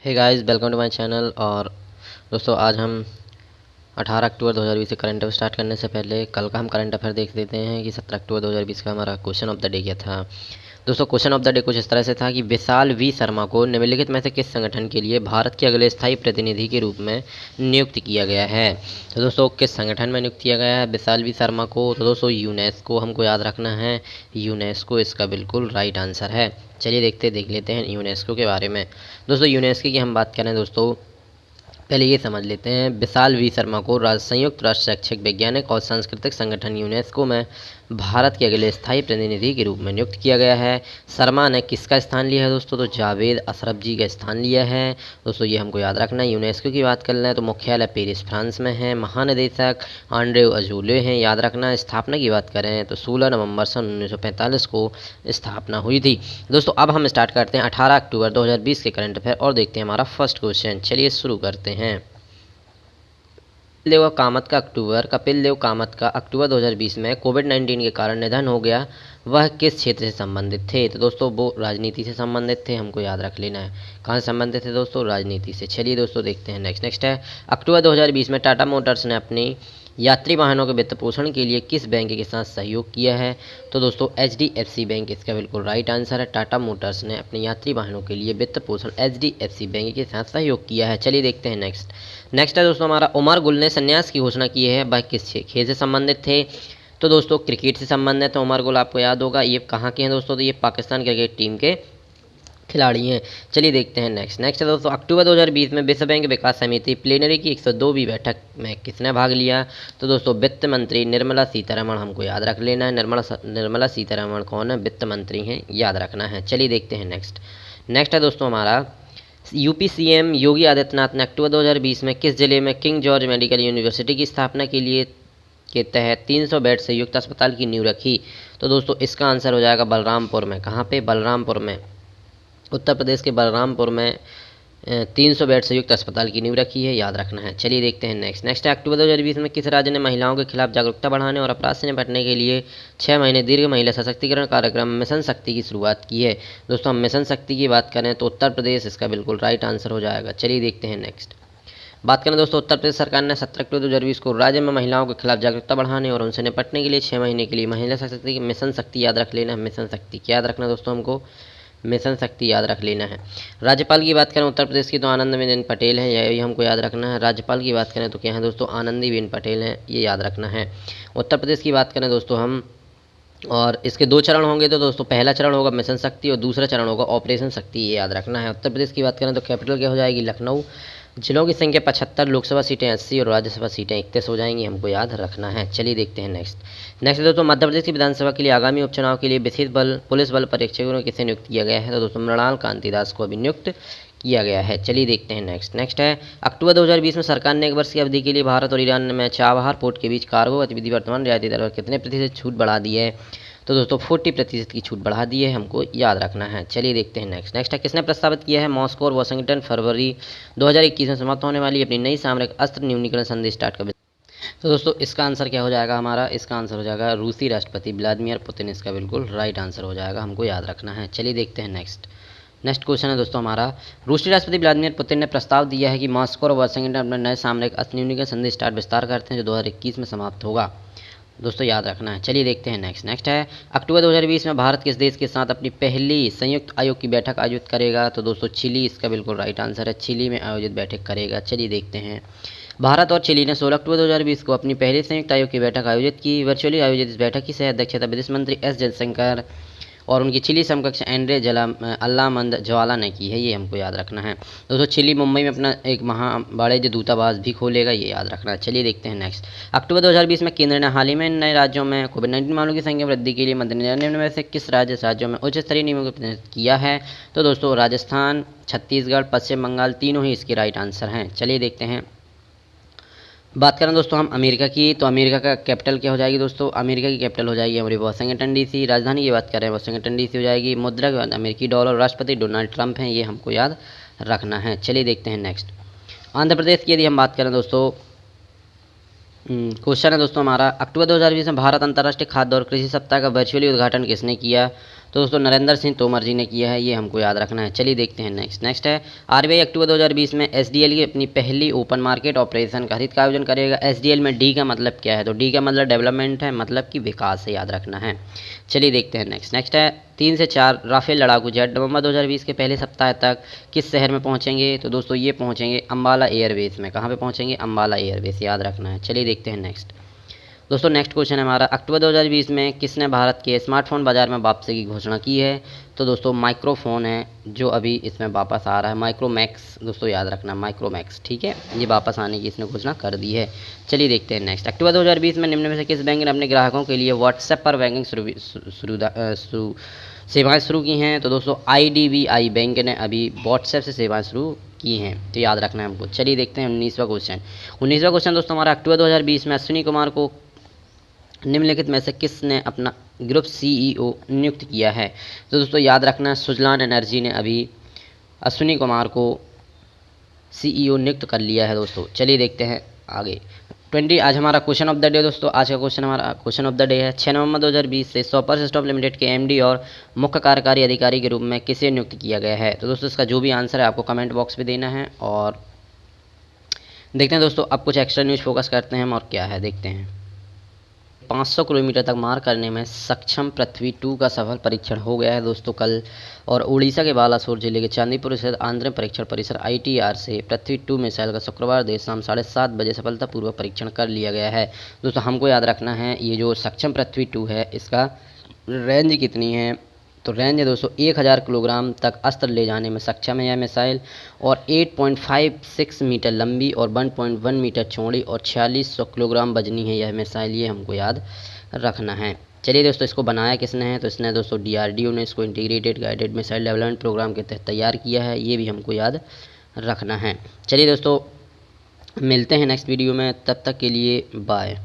Hey guys, welcome to my channel. और दोस्तों आज हम 18 अक्टूबर 2020 से करंट अफेयर स्टार्ट करने से पहले कल का हम करंट अफेयर देख लेते हैं कि 17 अक्टूबर 2020 का हमारा क्वेश्चन ऑफ द डे क्या था। दोस्तों क्वेश्चन ऑफ द डे कुछ इस तरह से था कि विशाल वी शर्मा को निम्नलिखित में से किस संगठन के लिए भारत के अगले स्थायी प्रतिनिधि के रूप में नियुक्त किया गया है। तो दोस्तों किस संगठन में नियुक्त किया गया है विशाल वी शर्मा को? तो दोस्तों यूनेस्को हमको याद रखना है। यूनेस्को इसका बिल्कुल राइट आंसर है। चलिए देख लेते हैं यूनेस्को के बारे में। दोस्तों यूनेस्को की हम बात करें दोस्तों, पहले ये समझ लेते हैं। विशाल वी शर्मा को संयुक्त राष्ट्र शैक्षिक वैज्ञानिक और सांस्कृतिक संगठन यूनेस्को में भारत के अगले स्थायी प्रतिनिधि के रूप में नियुक्त किया गया है। शर्मा ने किसका स्थान लिया है दोस्तों? तो जावेद अशरफ जी का स्थान लिया है। दोस्तों ये हमको याद रखना है। यूनेस्को की बात कर लें तो मुख्यालय पेरिस फ्रांस में है। महानिदेशक आंड्रे अजूले हैं, याद रखना। स्थापना की बात करें तो 16 नवंबर सन 1945 को स्थापना हुई थी। दोस्तों अब हम स्टार्ट करते हैं 18 अक्टूबर 2020 के करंट अफेयर और देखते हैं हमारा फर्स्ट क्वेश्चन। चलिए शुरू करते हैं। कपिल देव कामत का अक्टूबर 2020 में कोविड-19 के कारण निधन हो गया। वह किस क्षेत्र से संबंधित थे? तो दोस्तों वो राजनीति से संबंधित थे, हमको याद रख लेना है। कहाँ से संबंधित थे दोस्तों? राजनीति से। चलिए दोस्तों देखते हैं नेक्स्ट है। अक्टूबर 2020 में टाटा मोटर्स ने अपनी यात्री वाहनों के वित्त पोषण के लिए किस बैंक के साथ सहयोग किया है? तो दोस्तों HDFC बैंक इसका बिल्कुल राइट आंसर है। टाटा मोटर्स ने अपने यात्री वाहनों के लिए वित्त पोषण HDFC बैंक के साथ सहयोग किया है। चलिए देखते हैं नेक्स्ट है दोस्तों हमारा। उमर गुल ने संन्यास की घोषणा की है, वह किस खेल से संबंधित थे? तो दोस्तों क्रिकेट से संबंधित है उमर गुल, आपको याद होगा। ये कहाँ के हैं दोस्तों? तो ये पाकिस्तान क्रिकेट टीम के खिलाड़ी हैं। चलिए देखते हैं नेक्स्ट है दोस्तों। अक्टूबर 2020 में विश्व बैंक विकास समिति प्लेनरी की 102वीं बैठक में किसने भाग लिया? तो दोस्तों वित्त मंत्री निर्मला सीतारमण, हमको याद रख लेना है। निर्मला सीतारमण कौन है? वित्त मंत्री हैं, याद रखना है। चलिए देखते हैं नेक्स्ट है दोस्तों हमारा। यूपी सीएम योगी आदित्यनाथ ने अक्टूबर 2020 में किस जिले में किंग जॉर्ज मेडिकल यूनिवर्सिटी की स्थापना के तहत 300 बेड से युक्त अस्पताल की नींव रखी? तो दोस्तों इसका आंसर हो जाएगा बलरामपुर में। कहाँ पे? बलरामपुर में, उत्तर प्रदेश के बलरामपुर में 300 बेड से युक्त अस्पताल की नींव रखी है, याद रखना है। चलिए देखते हैं नेक्स्ट है। अक्टूबर 2020 में किस राज्य ने महिलाओं के खिलाफ जागरूकता बढ़ाने और अपराध से निपटने के लिए 6 महीने दीर्घ महिला सशक्तिकरण कार्यक्रम मिशन शक्ति की शुरुआत की है? दोस्तों हम मिशन शक्ति की बात करें तो उत्तर प्रदेश इसका बिल्कुल राइट आंसर हो जाएगा। चलिए देखते हैं बात करें दोस्तों, उत्तर प्रदेश सरकार ने 17 अक्टूबर 2020 को राज्य में महिलाओं के खिलाफ जागरूकता बढ़ाने और उनसे निपटने के लिए 6 महीने के लिए महिला शक्ति मिशन शक्ति, याद रख लेना है। मिशन शक्ति क्या याद रखना दोस्तों? हमको मिशन शक्ति याद रख लेना है। राज्यपाल की बात करें उत्तर प्रदेश की तो आनंदीबेन पटेल हैं, यही हमको याद रखना है। राज्यपाल की बात करें तो क्या है दोस्तों? आनंदीबेन पटेल हैं, ये याद रखना है। उत्तर प्रदेश की बात करें दोस्तों हम, और इसके 2 चरण होंगे। तो दोस्तों पहला चरण होगा मिशन शक्ति और दूसरा चरण होगा ऑपरेशन शक्ति, ये याद रखना है। उत्तर प्रदेश की बात करें तो कैपिटल क्या हो जाएगी? लखनऊ। जिलों की संख्या 75, लोकसभा सीटें 80 और राज्यसभा सीटें 31 हो जाएंगी, हमको याद रखना है। चलिए देखते हैं नेक्स्ट दोस्तों। मध्य प्रदेश की विधानसभा के लिए आगामी उपचुनाव के लिए विशेष पुलिस बल परीक्षकों ने किसे नियुक्त किया गया है? तो दोस्तों मृणाल कांति दास को अभी नियुक्त किया गया है। चलिए देखते हैं नेक्स्ट है। अक्टूबर 2020 में सरकार ने 1 वर्ष की अवधि के लिए भारत और ईरान में चाबहार पोर्ट के बीच कार्गो गतिविधि वर्तमान रियायती दर पर कितने प्रतिशत छूट बढ़ा दी है? तो दोस्तों 40% की छूट बढ़ा दी है, हमको याद रखना है। चलिए देखते हैं नेक्स्ट है। किसने प्रस्तावित किया है मॉस्को और वाशिंगटन फरवरी 2021 में समाप्त होने वाली अपनी नई सामरिक अस्त्र न्यूनीकरण संधि स्टार्ट कर? तो दोस्तों इसका आंसर क्या हो जाएगा हमारा? इसका आंसर हो जाएगा रूसी राष्ट्रपति व्लादिमीर पुतिन, इसका बिल्कुल राइट आंसर हो जाएगा, हमको याद रखना है। चलिए देखते हैं नेक्स्ट क्वेश्चन है दोस्तों हमारा। रूसी राष्ट्रपति व्लादिमीर पुतिन ने प्रस्ताव दिया है कि मॉस्को और वाशिंगटन अपने नए सामरिक अस्त्र न्यूनीकरण संधि स्टार्ट विस्तार करते हैं जो 2021 में समाप्त होगा। दोस्तों याद रखना है। चलिए देखते हैं नेक्स्ट है। अक्टूबर 2020 में भारत किस देश के साथ अपनी पहली संयुक्त आयोग की बैठक आयोजित करेगा? तो दोस्तों चिली इसका बिल्कुल राइट आंसर है। चिली में आयोजित बैठक करेगा। चलिए देखते हैं। भारत और चिली ने 16 अक्टूबर 2020 को अपनी पहली संयुक्त आयोग की बैठक आयोजित की। वर्चुअली आयोजित इस बैठक की सह अध्यक्षता विदेश मंत्री एस जयशंकर और उनकी चिली समकक्ष एंड्रे अल्लामंद ज्वाला ने की है, ये हमको याद रखना है। दोस्तों चिली मुंबई में अपना एक बड़े दूतावास भी खोलेगा, ये याद रखना है। चलिए देखते हैं अक्टूबर 2020 में केंद्र ने हाल ही में नए राज्यों में कोविड-19 मामलों की संख्या वृद्धि के लिए मद्देनजर निम्न में से किस राज्यों में उच्च स्तरीय नियमों को प्रतिनिधित्व किया है? तो दोस्तों राजस्थान, छत्तीसगढ़, पश्चिम बंगाल, तीनों ही इसके राइट आंसर हैं। चलिए देखते हैं। बात करें दोस्तों हम अमेरिका की, तो अमेरिका का कैपिटल क्या हो जाएगी दोस्तों? अमेरिका की कैपिटल हो जाएगी हमारी वाशिंगटन डीसी। राजधानी की बात करें वाशिंगटन डीसी हो जाएगी। मुद्रा के बाद अमेरिकी डॉलर। राष्ट्रपति डोनाल्ड ट्रंप हैं, ये हमको याद रखना है। चलिए देखते हैं आंध्र प्रदेश की यदि हम बात करें दोस्तों, क्वेश्चन है दोस्तों हमारा, अक्टूबर 2020 में भारत अंतर्राष्ट्रीय खाद्य और कृषि सप्ताह का वर्चुअली उद्घाटन किसने किया? तो दोस्तों नरेंद्र सिंह तोमर जी ने किया है, ये हमको याद रखना है। चलिए देखते हैं नेक्स्ट है, आरबीआई अक्टूबर 2020 में एसडीएल की अपनी पहली ओपन मार्केट ऑपरेशन खरीद का आयोजन करेगा। एसडीएल में डी का मतलब क्या है? तो डी का मतलब डेवलपमेंट है, मतलब कि विकास है, याद रखना है। चलिए देखते हैं नेक्स्ट है, 3 से 4 राफेल लड़ाकू जेट नवंबर 2020 के पहले सप्ताह तक किस शहर में पहुंचेंगे? तो दोस्तों ये पहुंचेंगे अम्बाला एयरबेस में। कहाँ पे पहुंचेंगे? अम्बाला एयरबेस, याद रखना है। चलिए देखते हैं नेक्स्ट। दोस्तों नेक्स्ट क्वेश्चन है हमारा, अक्टूबर 2020 में किसने भारत के स्मार्टफोन बाजार में वापसी की घोषणा की है? तो दोस्तों माइक्रोफोन है जो अभी इसमें वापस आ रहा है, माइक्रोमैक्स, दोस्तों याद रखना माइक्रोमैक्स, ठीक है, ये वापस आने की इसने घोषणा कर दी है। चलिए देखते हैं नेक्स्ट, अक्टूबर 2020 में निम्न में से किस बैंक ने अपने ग्राहकों के लिए व्हाट्सएप पर बैंकिंग सेवाएं शुरू की हैं? तो दोस्तों आईडीबीआई बैंक ने अभी व्हाट्सएप से सेवाएं शुरू की हैं, तो याद रखना है हमको। चलिए देखते हैं 19वां क्वेश्चन दोस्तों हमारा, अक्टूबर 2020 में अश्विनी कुमार को निम्नलिखित में से किसने अपना ग्रुप सीईओ नियुक्त किया है? तो दोस्तों याद रखना, सुजलान एनर्जी ने अभी अश्विनी कुमार को सीईओ नियुक्त कर लिया है दोस्तों। चलिए देखते हैं आगे 20। आज हमारा क्वेश्चन ऑफ द डे दोस्तों, आज का क्वेश्चन ऑफ द डे है, 6 नवंबर 2020 से सॉपर स्टॉप लिमिटेड के एमडी और मुख्य कार्यकारी अधिकारी के रूप में किसे नियुक्त किया गया है? तो दोस्तों इसका जो भी आंसर है आपको कमेंट बॉक्स में देना है। और देखते हैं दोस्तों, अब कुछ एक्स्ट्रा न्यूज़ फोकस करते हैं हम, और क्या है देखते हैं। 500 किलोमीटर तक मार करने में सक्षम पृथ्वी 2 का सफल परीक्षण हो गया है दोस्तों कल। और उड़ीसा के बालासोर जिले के चांदीपुर स्थित आंध्र परीक्षण परिसर आईटीआर से पृथ्वी 2 मिसाइल का शुक्रवार देर शाम 7:30 बजे सफलतापूर्वक परीक्षण कर लिया गया है। दोस्तों हमको याद रखना है, ये जो सक्षम पृथ्वी 2 है इसका रेंज कितनी है? तो रेंज है दोस्तों 1000 किलोग्राम तक अस्त्र ले जाने में सक्षम है यह मिसाइल, और 8.56 मीटर लंबी और 1.1 मीटर चौड़ी और 4600 किलोग्राम वजनी है यह मिसाइल, ये हमको याद रखना है। चलिए दोस्तों, इसको बनाया किसने है? तो इसने दोस्तों डीआरडीओ ने इसको integrated guided missile development programme के तहत तैयार किया है, ये भी हमको याद रखना है। चलिए दोस्तों, मिलते हैं नेक्स्ट वीडियो में, तब तक के लिए बाय।